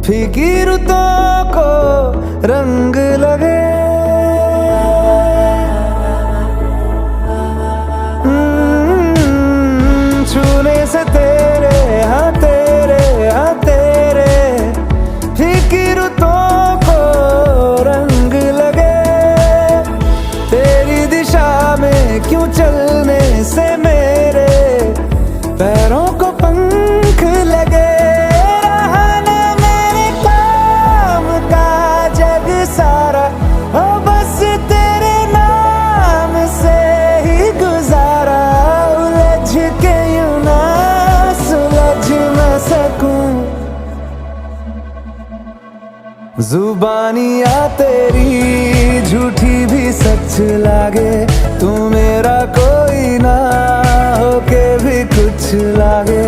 फीकी रुतों को रंग लगे। छूने से तेरे हाँ तेरे फीकी रुतों को रंग लगे। तेरी दिशा में क्यों चलने से मेरे पैरों को पंख लगे। रहा न मेरे काम का जग सारा, ओ बस तेरे नाम से ही गुजारा। उलझ के यूं ना सुलझ न सकूं। जुबानियाँ तेरी झूठी भी सच लागे। तू मेरा कोई ना होके भी कुछ लागे।